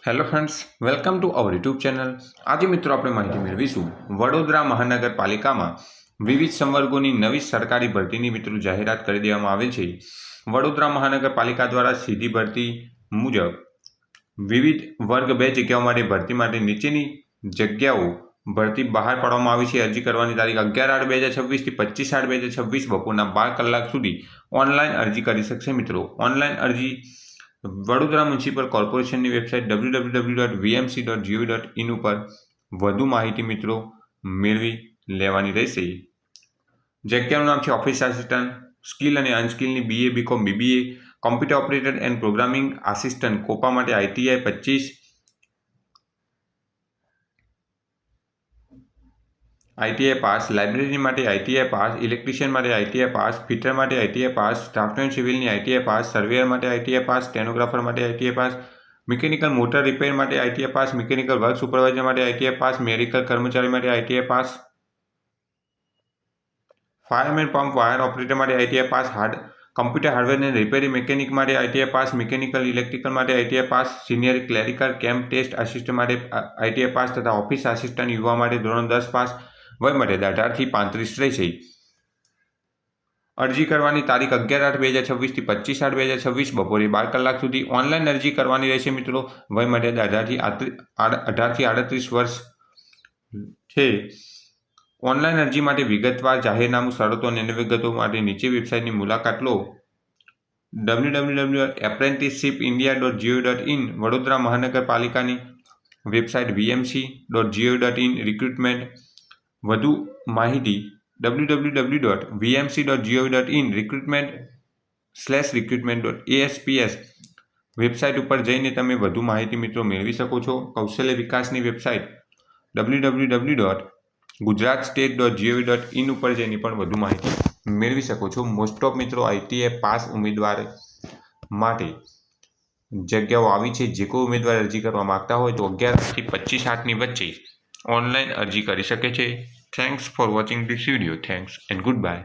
Hello friends, welcome to our YouTube channel. આજે મિત્રો આપણે માહિતી મેળવીશું વડોદરા મહાનગરપાલિકામાં વિવિધ સંવર્ગોની નવી સરકારી ભરતીની મિત્રો જાહેરાત કરી દેવામાં આવેલ છે। વડોદરા મહાનગરપાલિકા દ્વારા સીધી ભરતી મુજબ વિવિધ વર્ગ 2 જગ્યાઓ માટે ભરતી માટે નીચેની જગ્યાઓ ભરતી બહાર પાડવામાં આવી છે। અરજી કરવાની તારીખ 11/8/2026 થી 25/8/2026 બપોરના 12 કલાક સુધી ઓનલાઈન અરજી કરી શકશે। મિત્રો ઓનલાઈન અરજી વડોદરા મ્યુનિસિપલ કોર્પોરેશનની વેબસાઇટ www.vmc.gov.in ઉપર વધુ માહિતી મિત્રો મેળવી લેવાની રહેશે। જગ્યાનું નામ છે ઓફિસ આસિસ્ટન્ટ, સ્કિલ અને અનસ્કિલની BA BCom BBA, computer operator and programming assistant COPA માટે ITI 25, ITI પાસ, લાઇબ્રેરી માટે ITI પાસ, ઇલેક્ટ્રિશિયન માટે ITI પાસ, ફિટર માટે ITI પાસ, ડ્રાફ્ટમેન સિવિલની ITI પાસ, સર્વેયર માટે ITI પાસ, સ્ટેનોગ્રાફર માટે ITI pass, mechanical motor repair માટે ITI pass, mechanical work supervisor માટે ITI pass, medical કર્મચારી માટે ITI pass, fireman pump wire operator માટે ITI pass, computer hardware અને repairing mechanic માટે ITI pass, mechanical electrical માટે ITI પાસ, senior clerical camp test assistant માટે ITI પાસ તથા ઓફિસ આસિસ્ટન્ટ યુવા માટે ધોરણ 10 પાસ, વયમર્યાદા 18 થી 35 રહેશે। અરજી કરવાની તારીખ 11/8/2026 થી 25/8/2026 બપોરે 12 કલાક સુધી ઓનલાઈન અરજી કરવાની રહેશે। મિત્રો વયમર્યાદા 18 થી 38 વર્ષ છે। ઓનલાઈન અરજી માટે વિગતવાર જાહેરનામું, શરતો અને અન્ય વિગતો માટે નીચે વેબસાઇટની મુલાકાત લો। www.apprenticeshipindia.gov.in વડોદરા મહાનગરપાલિકાની વેબસાઇટ vmc.gov.in રિક્રુટમેન્ટ વધુ માહિતી www.vmc.gov.in recruitment/recruitment.asps વેબસાઇટ ઉપર જઈને તમે વધુ માહિતી મિત્રો મેળવી શકો છો। કૌશલ્ય વિકાસની વેબસાઇટ www.gujatstate.gov.in ઉપર જઈને પણ વધુ માહિતી મેળવી શકો છો। મોસ્ટ ઓફ મિત્રો ITI પાસ ઉમેદવાર માટે જગ્યાઓ આવી છે। જે કોઈ ઉમેદવાર અરજી કરવા માંગતા હોય તો 11 થી 25/8ની વચ્ચે ઓનલાઈન અરજી કરી શકે છે। Thanks for watching this video. Thanks and good bye.